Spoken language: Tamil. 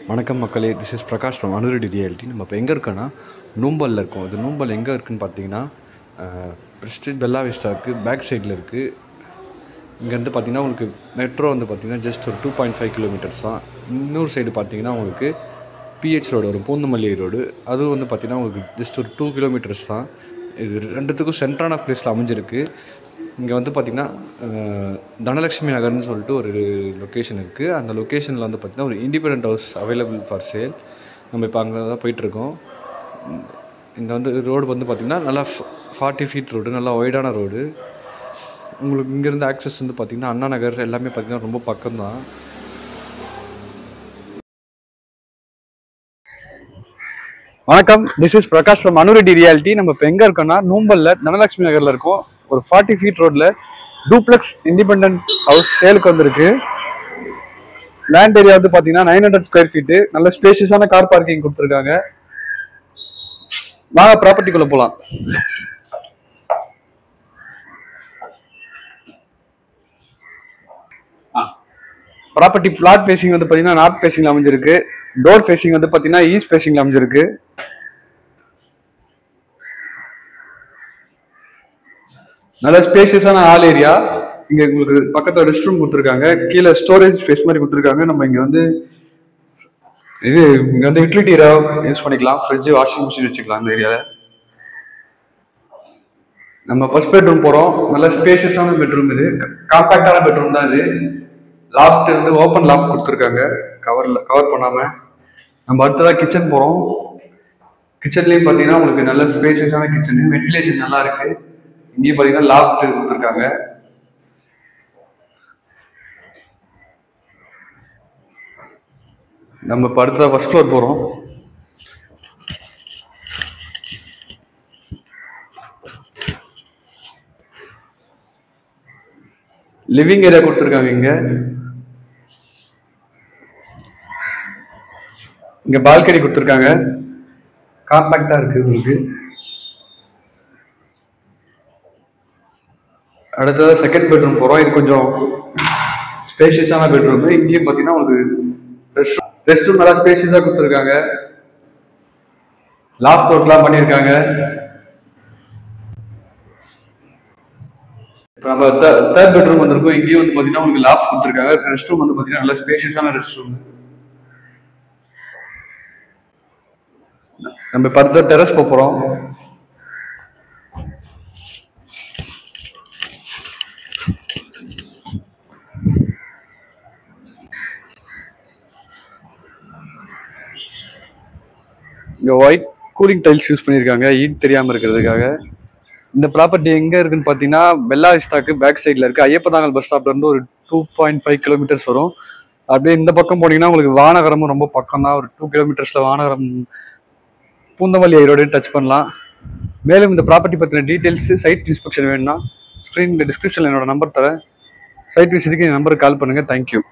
வணக்கம் மக்களே, this is Prakash from Anuready reality. நம்ம இப்போ எங்கே இருக்கோன்னா நூம்பலில் இருக்கோம். இது நூம்பல் எங்கே இருக்குதுன்னு பார்த்தீங்கன்னா பிரஸ்டீஜ் பெல்லா விஸ்டாவுக்கு பேக் சைடில் இருக்குது. இங்கேருந்து பார்த்தீங்கன்னா உங்களுக்கு மெட்ரோ வந்து பார்த்திங்கன்னா ஜஸ்ட் ஒரு 2.5 கிலோமீட்டர்ஸ் தான். இன்னொரு சைடு பார்த்தீங்கன்னா உங்களுக்கு பிஹெச் ரோடு வரும், பூந்தமல்லி ரோடு. அதுவும் வந்து பார்த்திங்கன்னா உங்களுக்கு ஜஸ்ட் ஒரு 2 கிலோமீட்டர்ஸ் தான். இது ரெண்டுத்துக்கும் சென்ட்ரான பிளேஸில் அமைஞ்சிருக்கு. இங்கே வந்து பார்த்திங்கன்னா தனலக்ஷ்மி நகர்னு சொல்லிட்டு ஒரு லொக்கேஷன் இருக்குது. அந்த லொக்கேஷனில் வந்து பார்த்திங்கன்னா ஒரு independent house available for sale. நம்ம இப்போ அங்கே தான் போயிட்டுருக்கோம். இந்த வந்து ரோடு வந்து பார்த்திங்கன்னா நல்லா 40 ஃபீட் ரோடு, நல்லா ஒய்டான ரோடு. உங்களுக்கு இங்கேருந்து ஆக்சஸ் வந்து பார்த்திங்கன்னா அண்ணா நகர் எல்லாமே பார்த்திங்கன்னா ரொம்ப பக்கம்தான். வணக்கம், this is Prakash from Anuready reality. நம்ம இப்போ எங்கே இருக்கோம்னா நூம்பலில் தனலக்ஷ்மி நகரில் இருக்கோம். ஒரு 40 ஃபீட் ரோட்டில் டூப்ளெக்ஸ் இண்டிபெண்டன்ட் ஹவுஸ் சேலுக்கு வந்திருக்கு. லேண்ட் ஏரியா வந்து பார்த்தீங்கன்னா 900 ஸ்கொயர் ஃபீட்டு. நல்ல ஸ்பேஷியஸான கார் பார்க்கிங் கொடுத்துருக்காங்க. வாங்க ப்ராப்பர்ட்டிக்குள்ளே போகலாம். ப்ராப்பர்ட்டி பிளாட் ஃபேசிங் வந்து பார்த்தீங்கன்னா நார்த் ஃபேசிங்கில் அமைஞ்சிருக்கு. டோர் ஃபேசிங் வந்து பார்த்தீங்கன்னா ஈஸ்ட் ஃபேசிங்கில் அமைஞ்சிருக்கு. நல்ல ஸ்பேஷியஸான ஹால் ஏரியா. இங்க உங்களுக்கு பக்கத்துல ரெஸ்ட் ரூம் கொடுத்துருக்காங்க. கீழே ஸ்டோரேஜ் ஸ்பேஸ் மாதிரி கொடுத்துருக்காங்க. நம்ம இங்க வந்து இங்க வந்து யூட்டிலிட்டி யூஸ் பண்ணிக்கலாம். ஃப்ரிட்ஜ், வாஷிங் மிஷின் வச்சுக்கலாம் இந்த ஏரியால. நம்ம ஃபர்ஸ்ட் பெட்ரூம் போறோம். நல்ல ஸ்பேஷியஸான பெட்ரூம். இது காம்பாக்டான பெட்ரூம் தான். இது லாஃப்ட் வந்து ஓப்பன் லாஃப்ட் கொடுத்துருக்காங்க, கவர் பண்ணாம. நம்ம அடுத்ததான் கிச்சன் போறோம். கிச்சன்லயும் பாத்தீங்கன்னா உங்களுக்கு நல்ல ஸ்பேஷியஸான கிச்சன், வென்டிலேஷன் நல்லா இருக்கு. இங்கேயும் பாத்தீங்கன்னா லாஃப்ட் கொடுத்துருக்காங்க. நம்ம இப்போ அடுத்த ஃபர்ஸ்ட் ஃப்ளோர் போகிறோம். லிவிங் ஏரியா கொடுத்துருக்காங்க. இங்க பால்கனி கொடுத்துருக்காங்க. காம்பாக்டா இருக்கு உங்களுக்கு. அடுத்தது செகண்ட் பெட்ரூம் போறோம். இது கொஞ்சம் ஸ்பேஷியஸான பெட்ரூம். இங்கேயும் பார்த்தீங்கன்னா உங்களுக்கு ரெஸ்ட் ரூம் நல்லா ஸ்பேஷியஸா கொடுத்துருக்காங்க. லாஃப்ட் ஒர்க்லாம் பண்ணியிருக்காங்க. இப்போ நம்ம தேர்ட் பெட்ரூம் வந்திருக்கோம். இங்கேயும் வந்து பார்த்தீங்கன்னா உங்களுக்கு லாஃப்ட் கொடுத்துருக்காங்க. ரெஸ்ட் ரூம் வந்து பார்த்தீங்கன்னா நல்லா ஸ்பேஷியஸான ரெஸ்ட் ரூம். நம்ம இப்போ அடுத்த டெரஸ் போகிறோம். இங்கே ஒயிட் கூலிங் டைல்ஸ் யூஸ் பண்ணியிருக்காங்க, ஹீட் தெரியாமல் இருக்கிறதுக்காக. இந்த ப்ராப்பர்ட்டி எங்கே இருக்குன்னு பார்த்தீங்கன்னா பெல்லா விஸ்டாக்கு பேக் சைடில் இருக்குது. ஐயப்பதாங்கல் பஸ் ஸ்டாப்லேருந்து ஒரு 2.5 கிலோமீட்டர்ஸ் வரும். அப்படியே இந்த பக்கம் போனீங்கன்னா உங்களுக்கு வானகரமும் ரொம்ப பக்கம் தான். ஒரு 2 கிலோமீட்டர்ஸில் வானகரம், பூந்தமல்லி ரோடு டச் பண்ணலாம். மேலும் இந்த ப்ராப்பர்ட்டி பற்றின டீட்டெயில்ஸ், சைட் இன்ஸ்பெக்ஷன் வேணும்னா ஸ்க்ரீன் டிஸ்கிரிப்ஷனில் என்னோட நம்பர் தரேன். சைட் விசிட்டுக்கு இந்த நம்பருக்கு கால் பண்ணுங்கள். தேங்க்யூ.